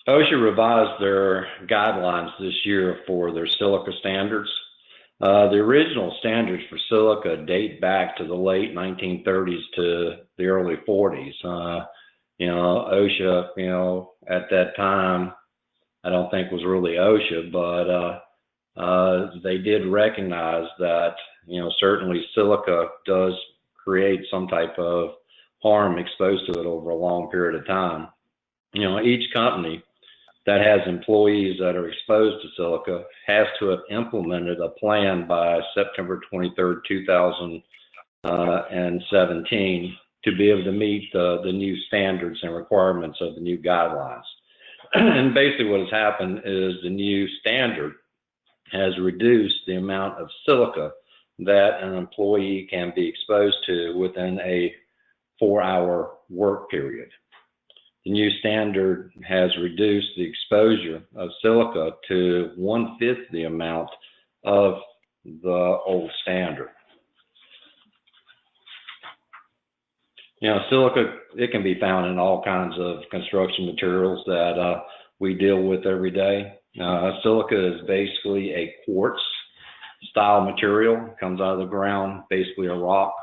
OSHA revised their guidelines this year for their silica standards. The original standards for silica date back to the late 1930s to the early 40s. OSHA, at that time, I don't think was really OSHA, but they did recognize that, certainly silica does create some type of harm exposed to it over a long period of time. Each company that has employees that are exposed to silica has to have implemented a plan by September 23rd, 2017 to be able to meet the new standards and requirements of the new guidelines. And basically what has happened is the new standard has reduced the amount of silica that an employee can be exposed to within a 4-hour work period. The new standard has reduced the exposure of silica to 1/5 the amount of the old standard. Silica, it can be found in all kinds of construction materials that we deal with every day. Silica is basically a quartz style material. It comes out of the ground, basically a rock,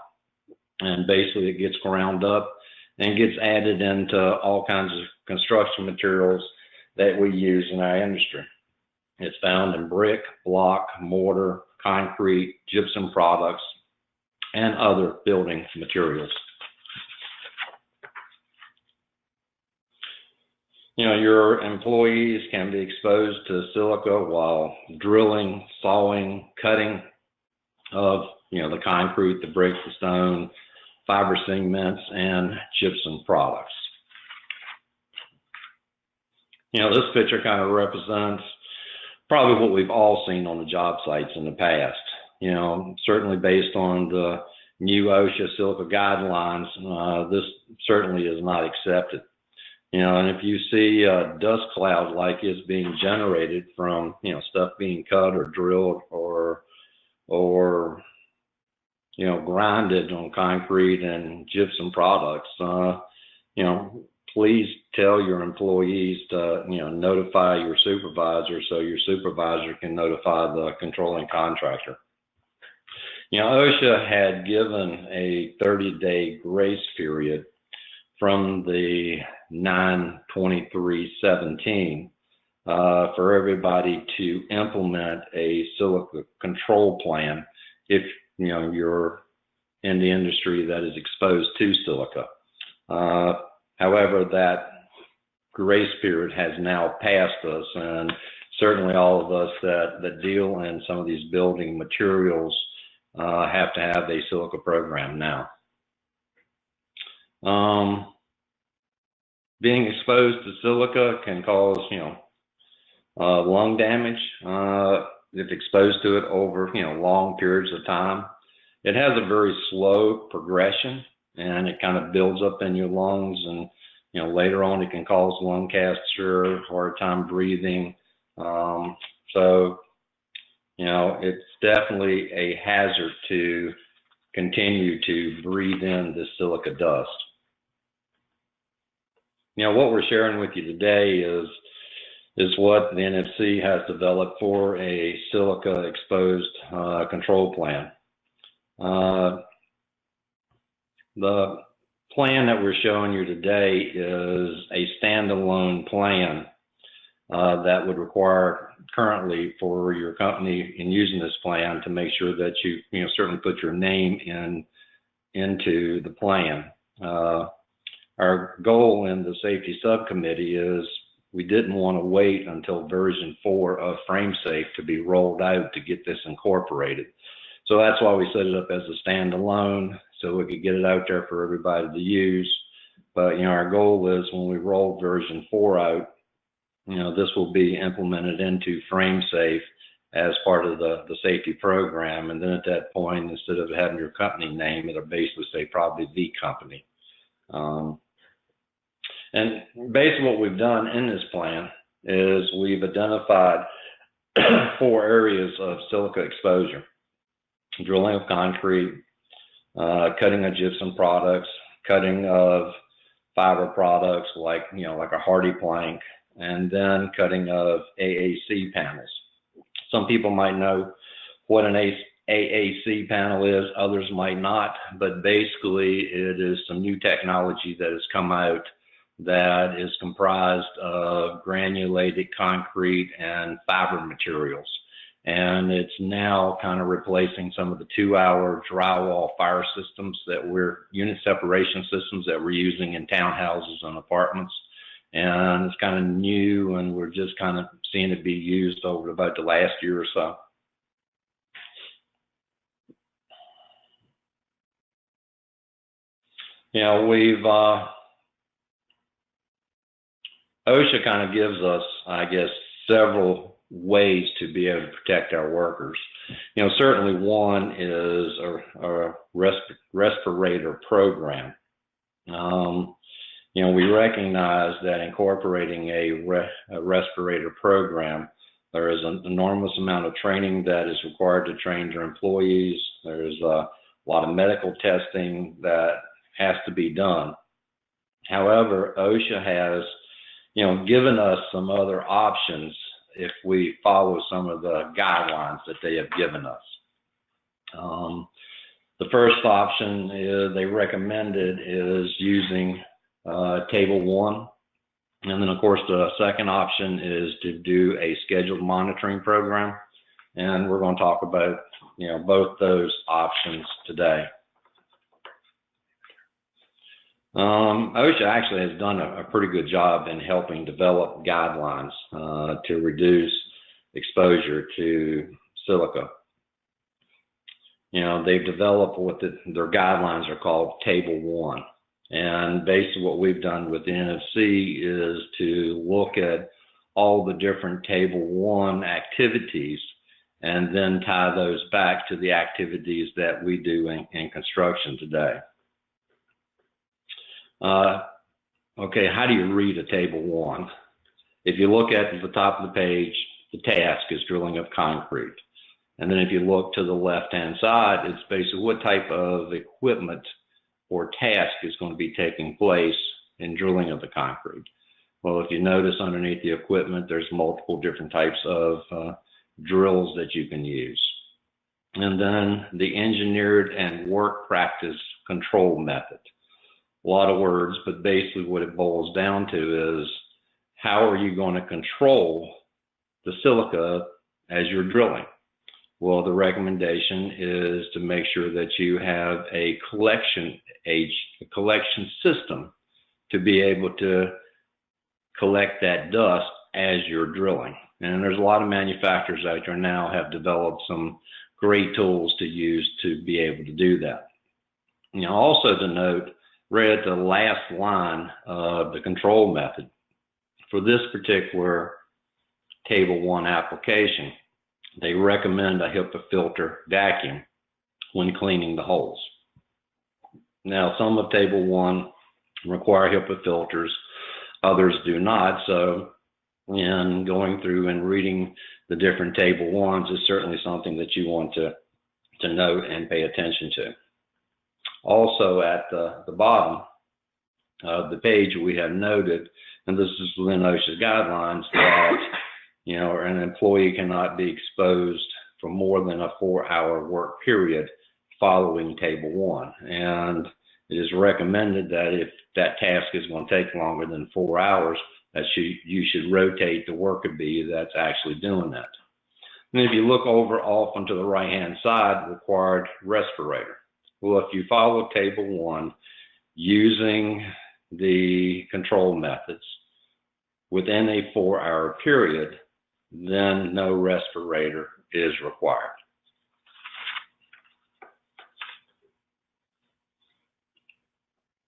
and basically it gets ground up and gets added into all kinds of construction materials that we use in our industry. It's found in brick, block, mortar, concrete, gypsum products, and other building materials. Your employees can be exposed to silica while drilling, sawing, cutting of, the concrete, the brick, the stone, fiber cements, and gypsum products. This picture kind of represents probably what we've all seen on the job sites in the past. Certainly based on the new OSHA silica guidelines, this certainly is not accepted. And if you see a dust cloud like is being generated from, stuff being cut or drilled or grinded on concrete and gypsum products, please tell your employees to, notify your supervisor so your supervisor can notify the controlling contractor. OSHA had given a 30-day grace period from the 9/23/17 for everybody to implement a silica control plan if you're in the industry that is exposed to silica. However, that grace period has now passed us, and certainly all of us that deal in some of these building materials have to have a silica program now. Being exposed to silica can cause, lung damage if exposed to it over, long periods of time. It has a very slow progression, and it kind of builds up in your lungs, and, later on it can cause lung cancer, hard time breathing. It's definitely a hazard to continue to breathe in this silica dust. What we're sharing with you today is what the NFC has developed for a silica exposed control plan. The plan that we're showing you today is a standalone plan that would require currently for your company in using this plan to make sure that you certainly put your name into the plan. Our goal in the safety subcommittee is we didn't want to wait until version 4 of FrameSafe to be rolled out to get this incorporated. So that's why we set it up as a standalone, so we could get it out there for everybody to use. But our goal is when we roll version 4 out, this will be implemented into FrameSafe as part of the safety program. And then at that point, instead of having your company name, it'll basically say probably the company. And basically what we've done in this plan is we've identified 4 areas of silica exposure: drilling of concrete, cutting of gypsum products, cutting of fiber products like a hardy plank, and then cutting of AAC panels. Some people might know what an AAC panel is, others might not, but basically it is some new technology that has come out that is comprised of granulated concrete and fiber materials. And it's now kind of replacing some of the 2-hour drywall fire systems unit separation systems that we're using in townhouses and apartments. And it's kind of new, and we're just kind of seeing it be used over about the last year or so. You know, OSHA kind of gives us, I guess, several ways to be able to protect our workers. You know, certainly one is a respirator program. You know, we recognize that incorporating a respirator program, there is an enormous amount of training that is required to train your employees. There's a lot of medical testing that has to be done. However, OSHA has, you know, given us some other options if we follow some of the guidelines that they have given us. The first option they recommended is using Table 1. And then, of course, the second option is to do a scheduled monitoring program. And we're going to talk about, you know, both those options today. OSHA actually has done a pretty good job in helping develop guidelines to reduce exposure to silica. You know, they've developed what their guidelines are called Table 1. And basically what we've done with the NFC is to look at all the different Table 1 activities and then tie those back to the activities that we do in construction today. Okay, how do you read a Table 1? If you look at the top of the page, the task is drilling of concrete. And then if you look to the left-hand side, it's basically what type of equipment or task is going to be taking place in drilling of the concrete. Well, if you notice underneath the equipment, there's multiple different types of drills that you can use. And then the engineered and work practice control method. A lot of words, but basically what it boils down to is how are you going to control the silica as you're drilling? Well, the recommendation is to make sure that you have a collection system to be able to collect that dust as you're drilling. And there's a lot of manufacturers out there now have developed some great tools to use to be able to do that. You know, also to note, right at the last line of the control method, for this particular Table 1 application, they recommend a HEPA filter vacuum when cleaning the holes. Now, some of Table 1 require HEPA filters, others do not. So in going through and reading the different Table 1s is certainly something that you want to note and pay attention to. Also at the bottom of the page, we have noted, and this is within OSHA's guidelines, that you know, an employee cannot be exposed for more than a 4-hour work period following Table 1. And it is recommended that if that task is going to take longer than 4 hours, that you should rotate the worker bee that's actually doing that. And if you look over off onto the right-hand side, required respirator. Well, if you follow Table 1 using the control methods within a 4-hour period, then no respirator is required.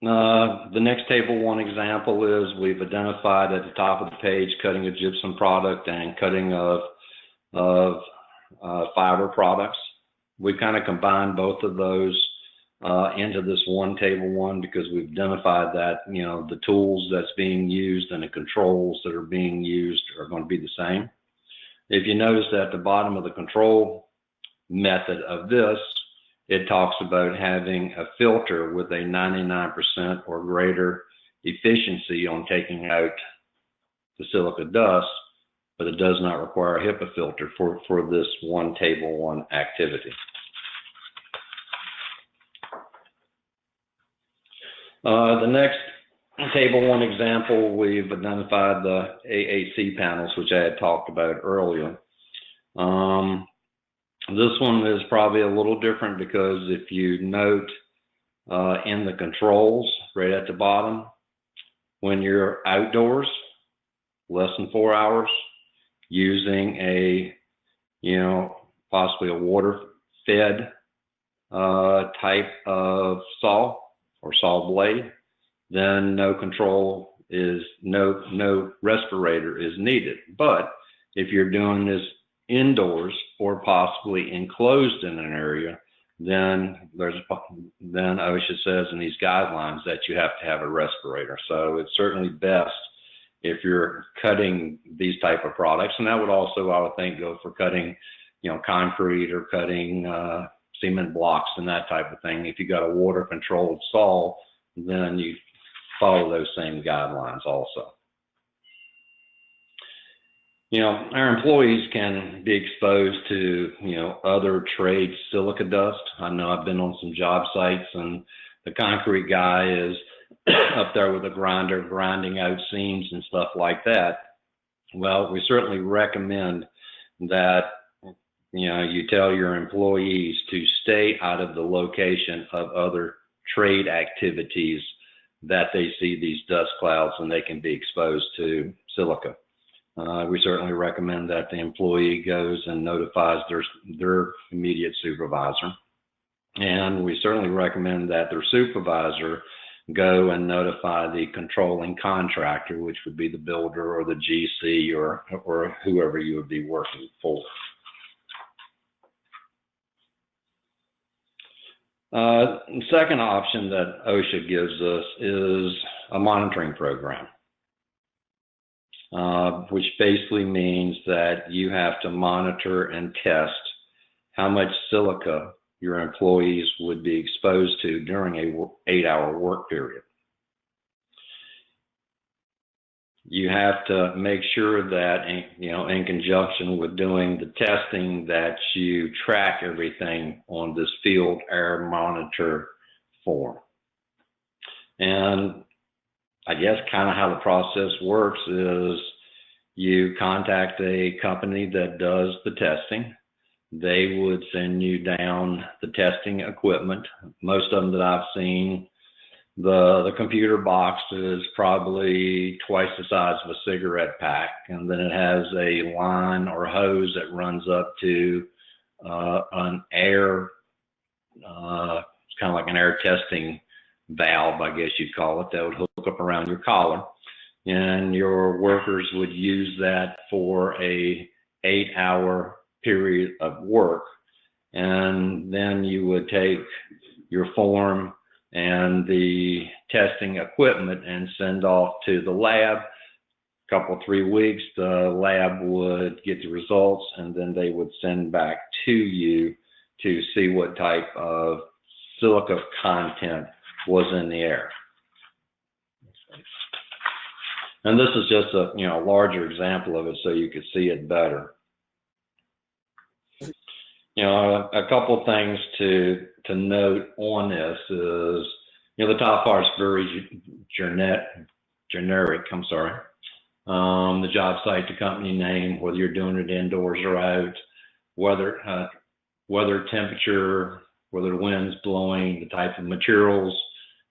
The next Table 1 example is we've identified at the top of the page cutting of gypsum product and cutting of fiber products. We kind of combined both of those into this one Table 1 because we've identified that, you know, the tools that's being used and the controls that are being used are going to be the same. If you notice at the bottom of the control method of this, it talks about having a filter with a 99% or greater efficiency on taking out the silica dust, but it does not require a HIPAA filter for this one Table 1 activity. The next Table 1 example, we've identified the AAC panels, which I had talked about earlier. This one is probably a little different because if you note in the controls right at the bottom, when you're outdoors, less than 4 hours, using a, possibly a water-fed type of saw or saw blade, then no control is, no respirator is needed. But if you're doing this indoors or possibly enclosed in an area, then OSHA says in these guidelines that you have to have a respirator. So it's certainly best if you're cutting these type of products, and that would also, I would think, go for cutting, concrete or cutting cement blocks and that type of thing. If you got a water-controlled saw, then you follow those same guidelines also. Our employees can be exposed to, other trade silica dust. I know I've been on some job sites and the concrete guy is up there with a grinder grinding out seams and stuff like that. Well, we certainly recommend that, you tell your employees to stay out of the location of other trade activities that they see these dust clouds and they can be exposed to silica. We certainly recommend that the employee goes and notifies their immediate supervisor. And we certainly recommend that their supervisor go and notify the controlling contractor, which would be the builder or the GC or whoever you would be working for. The second option that OSHA gives us is a monitoring program. Which basically means that you have to monitor and test how much silica your employees would be exposed to during a 8-hour work period. You have to make sure that, in conjunction with doing the testing, that you track everything on this field air monitor form. And I guess kind of how the process works is you contact a company that does the testing. They would send you down the testing equipment. Most of them that I've seen, the computer box is probably twice the size of a cigarette pack, and then it has a line or hose that runs up to an air, it's kind of like an air testing valve, I guess you'd call it, that would hook up around your collar, and your workers would use that for a 8-hour period of work. And then you would take your form and the testing equipment and send off to the lab. A couple, 3 weeks, the lab would get the results, and then they would send back to you to see what type of silica content was in the air. And this is just a larger example of it so you could see it better. A couple things to note on this is, the top part is very generic, I'm sorry. The job site, the company name, whether you're doing it indoors or out, weather, temperature, whether the wind's blowing, the type of materials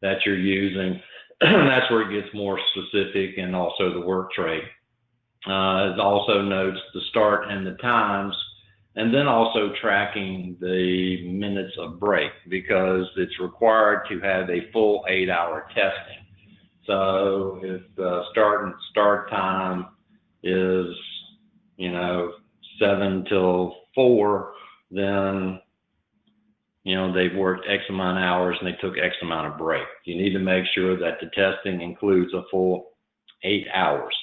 that you're using. That's where it gets more specific, and also the work trade. It also notes the start and the times, and then also tracking the minutes of break, because it's required to have a full 8-hour testing. So if the start time is 7 till 4, then they've worked X amount of hours and they took X amount of break. You need to make sure that the testing includes a full 8 hours.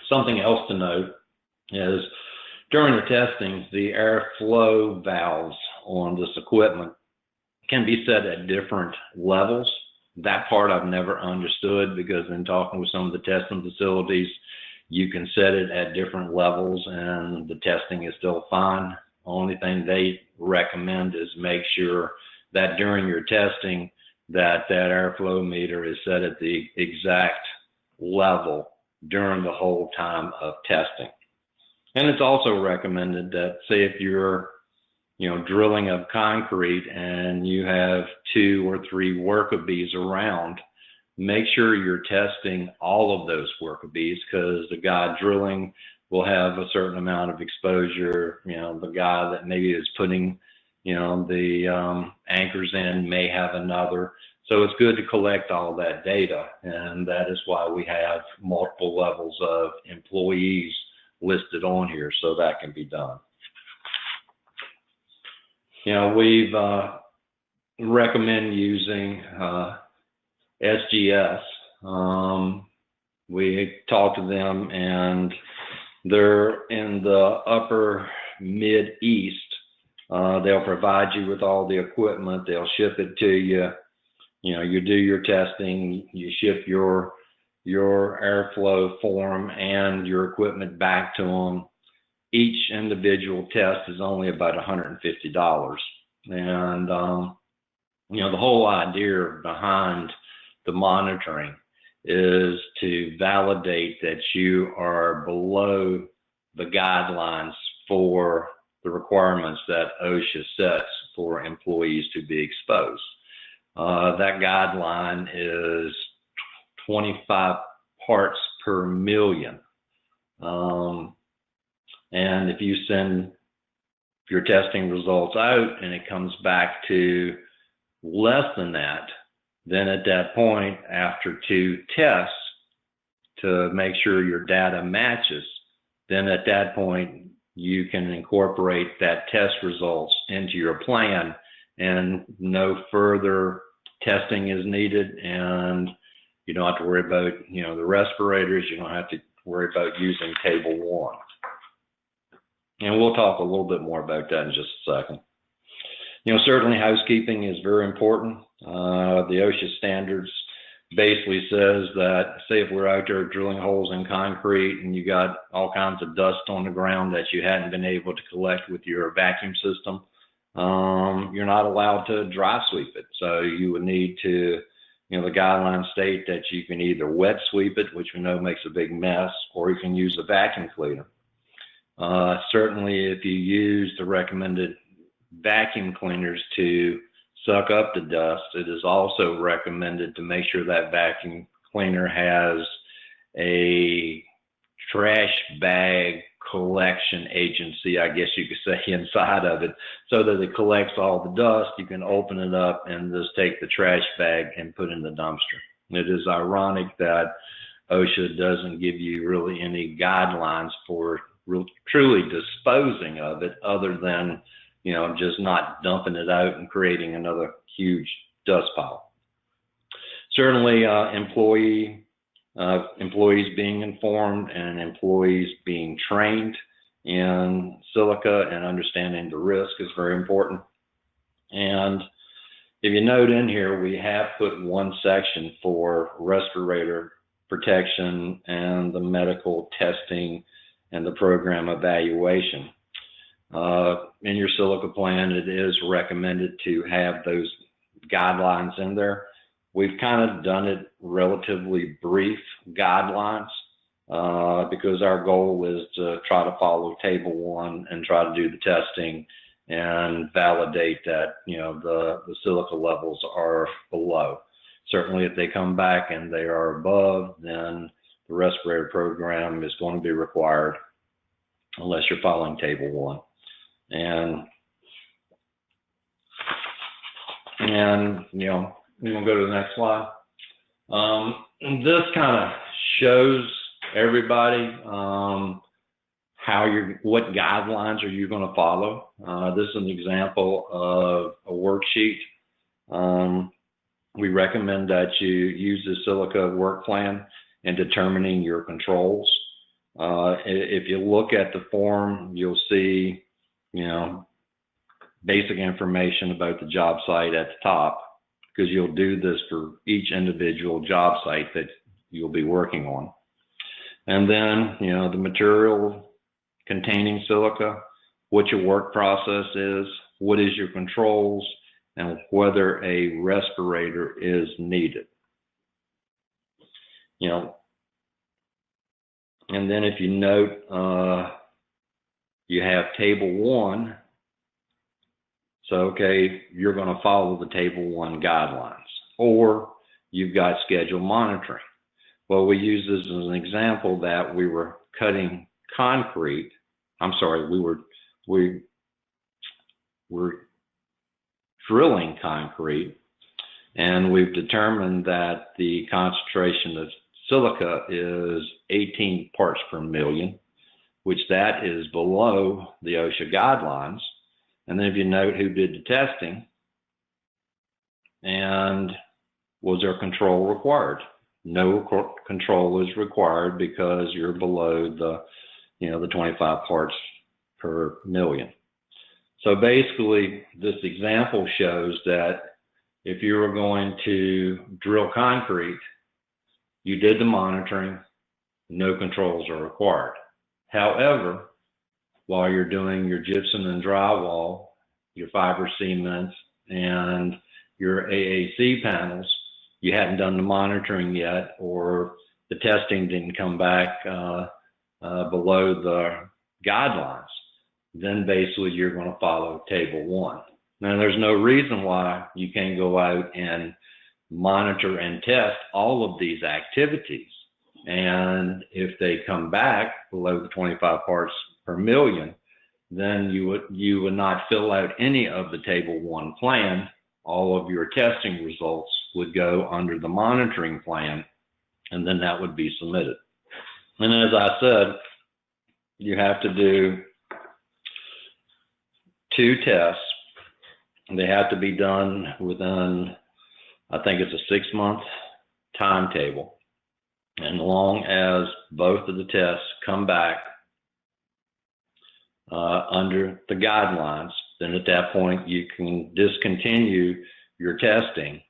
Something else to note is during the testing, the airflow valves on this equipment can be set at different levels. That part I've never understood, because in talking with some of the testing facilities, You can set it at different levels and the testing is still fine. Only thing they recommend is make sure that during your testing that airflow meter is set at the exact level during the whole time of testing. And it's also recommended that, say, if you're drilling up concrete and you have 2 or 3 worker bees around, make sure you're testing all of those worker bees, because the guy drilling will have a certain amount of exposure. The guy that maybe is putting, the anchors in may have another. So it's good to collect all that data, and that is why we have multiple levels of employees listed on here, so that can be done. We've recommend using SGS. We talked to them, and they're in the upper mid-east. They'll provide you with all the equipment. They'll ship it to you. You do your testing, you ship your airflow form and your equipment back to them. Each individual test is only about $150. And, the whole idea behind the monitoring is to validate that you are below the guidelines for the requirements that OSHA sets for employees to be exposed. That guideline is 25 parts per million. And if you send your testing results out and it comes back to less than that, then at that point, after 2 tests to make sure your data matches, then at that point, you can incorporate that test results into your plan, and no further testing is needed, and you don't have to worry about, the respirators. You don't have to worry about using table 1. And we'll talk a little bit more about that in just a second. Certainly housekeeping is very important. The OSHA standards basically says that, say if we're out there drilling holes in concrete and you got all kinds of dust on the ground that you hadn't been able to collect with your vacuum system, you're not allowed to dry sweep it. So you would need to, the guidelines state that you can either wet sweep it, which we know makes a big mess, or you can use a vacuum cleaner. Certainly if you use the recommended vacuum cleaners to suck up the dust, it is also recommended to make sure that vacuum cleaner has a trash bag collection agency, I guess you could say, inside of it, so that it collects all the dust. You can open it up and just take the trash bag and put in the dumpster. It is ironic that OSHA doesn't give you really any guidelines for truly disposing of it, other than just not dumping it out and creating another huge dust pile. Certainly employees being informed and employees being trained in silica and understanding the risk is very important. And if you note in here, we have put one section for respirator protection and the medical testing and the program evaluation. In your silica plan, it is recommended to have those guidelines in there. We've kind of done it relatively brief guidelines because our goal is to try to follow table 1 and try to do the testing and validate that the silica levels are below. Certainly if they come back and they are above, then the respirator program is going to be required unless you're following table 1. And we're going to go to the next slide. This kind of shows everybody what guidelines are you going to follow. This is an example of a worksheet. We recommend that you use the silica work plan in determining your controls. If you look at the form, you'll see, basic information about the job site at the top, because you'll do this for each individual job site that you'll be working on. And then, you know, the material containing silica, what your work process is, what is your controls, and whether a respirator is needed. You know, and then if you note, you have table 1. So, okay, you're going to follow the table 1 guidelines, or you've got scheduled monitoring. Well, we use this as an example that we were cutting concrete. I'm sorry, we were drilling concrete, and we've determined that the concentration of silica is 18 parts per million, which that is below the OSHA guidelines. And then if you note who did the testing and was there control required? No control is required because you're below the, you know, the 25 parts per million. So basically, this example shows that if you were going to drill concrete, you did the monitoring, no controls are required. However, while you're doing your gypsum and drywall, your fiber cements, and your AAC panels, you hadn't done the monitoring yet, or the testing didn't come back below the guidelines, then basically you're going to follow table 1. Now, there's no reason why you can't go out and monitor and test all of these activities. And if they come back below the 25 parts per million, then you would not fill out any of the table 1 plan. All of your testing results would go under the monitoring plan, and then that would be submitted. And as I said, you have to do 2 tests. They have to be done within, I think it's a 6-month timetable. And long as both of the tests come back under the guidelines, then at that point you can discontinue your testing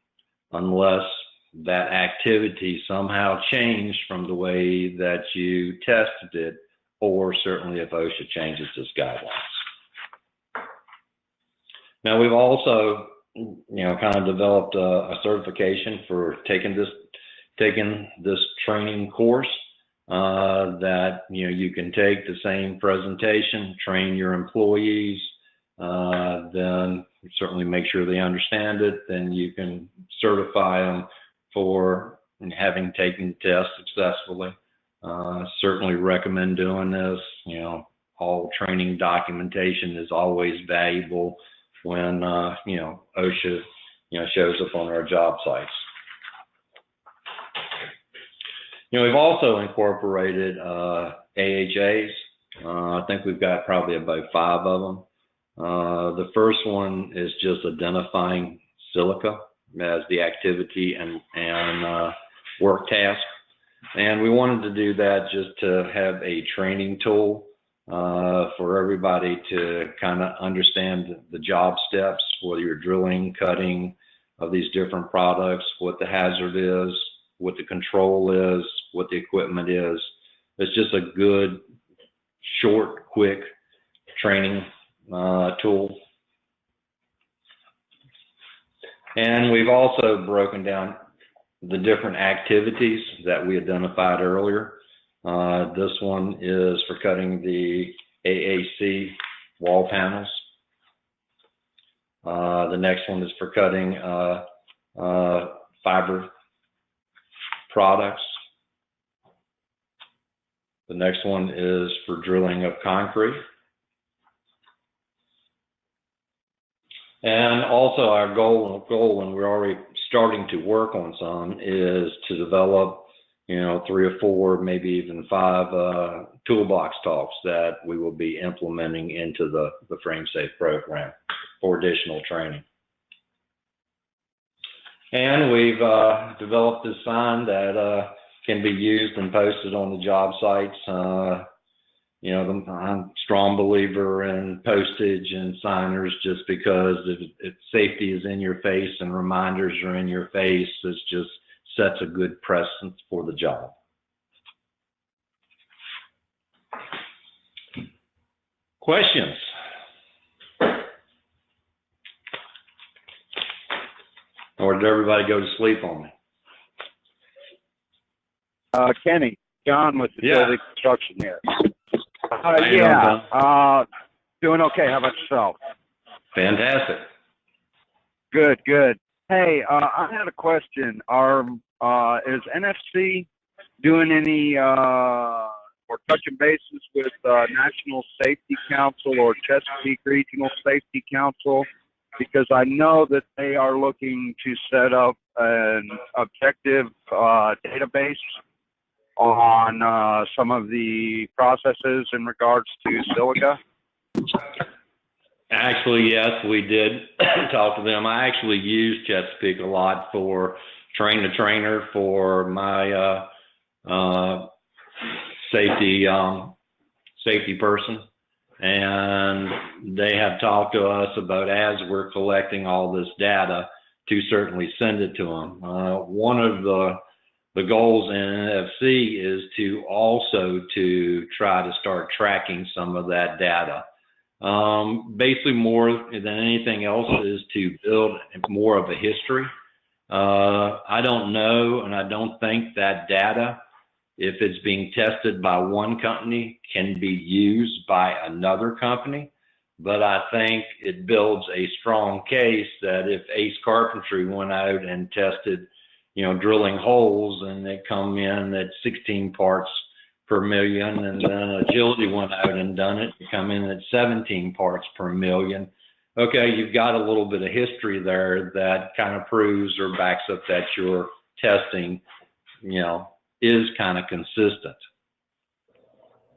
unless that activity somehow changed from the way that you tested it, or certainly if OSHA changes its guidelines. Now, we've also, you know, kind of developed a certification for taking this training course that, you know, you can take the same presentation, train your employees, then certainly make sure they understand it, then you can certify them for having taken the test successfully. Certainly recommend doing this. You know, all training documentation is always valuable when, you know, OSHA, you know, shows up on our job sites. You know, we've also incorporated AHAs. I think we've got probably about 5 of them. The first one is just identifying silica as the activity and work task. And we wanted to do that just to have a training tool for everybody to kind of understand the job steps, whether you're drilling, cutting of these different products, what the hazard is, what the control is, what the equipment is. It's just a good, short, quick training tool. And we've also broken down the different activities that we identified earlier. This one is for cutting the AAC wall panels. The next one is for cutting fiber products. The next one is for drilling of concrete. And also our goal, and we're already starting to work on some, is to develop, you know, 3 or 4, maybe even 5 toolbox talks that we will be implementing into the Frame Safe program for additional training. And we've developed this sign that can be used and posted on the job sites. You know, I'm a strong believer in postage and signers, just because if safety is in your face and reminders are in your face, it just sets a good precedent for the job. Questions? Or did everybody go to sleep on me? Kenny, John with Facility Construction here. How you doing, Tom? Doing okay. How about yourself? Fantastic. Good, good. Hey, I had a question. Is NFC doing any or touching bases with National Safety Council or Chesapeake Regional Safety Council? Because I know that they are looking to set up an objective database on some of the processes in regards to Silica. Actually, yes, we did talk to them. I actually use Chesapeake a lot for train the trainer for my safety person. And they have talked to us about, as we're collecting all this data, to certainly send it to them. One of the goals in NFC is to also to try to start tracking some of that data. Basically, more than anything else, is to build more of a history. I don't know, and I don't think that data, if it's being tested by one company, can be used by another company. But I think it builds a strong case that if Ace Carpentry went out and tested, drilling holes, and they come in at 16 parts per million, and then Agility went out and done it, come in at 17 parts per million. Okay, you've got a little bit of history there that kind of proves or backs up that your testing, is kind of consistent.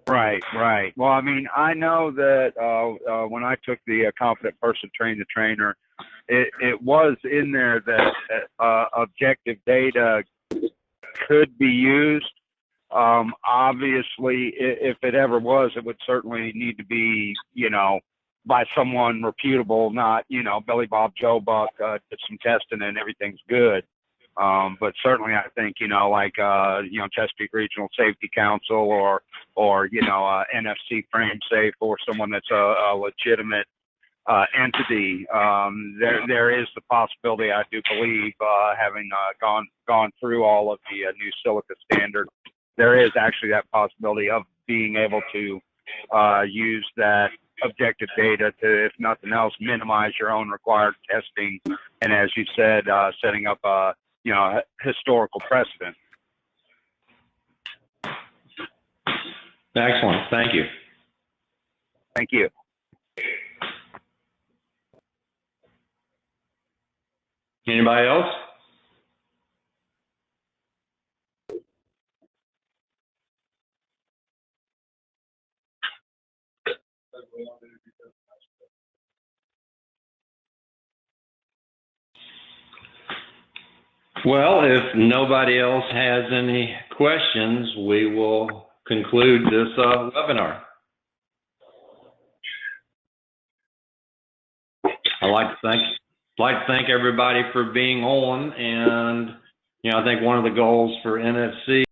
Right, right. Well, I mean, I know that when I took the Confident Person Train the Trainer, it was in there that objective data could be used. Obviously, if it ever was, it would certainly need to be, by someone reputable, not, Billy Bob Joe Buck, did some testing and everything's good. But certainly I think, Chesapeake Regional Safety Council or NFC Frame Safe, or someone that's a legitimate entity. There is the possibility, I do believe, having gone through all of the new Silica standard, there is actually that possibility of being able to use that objective data to, if nothing else, minimize your own required testing, and as you said, setting up a historical precedent. Excellent. Thank you. Thank you. Anybody else? Well, if nobody else has any questions, we will conclude this webinar. I'd like to thank everybody for being on, and I think one of the goals for NFC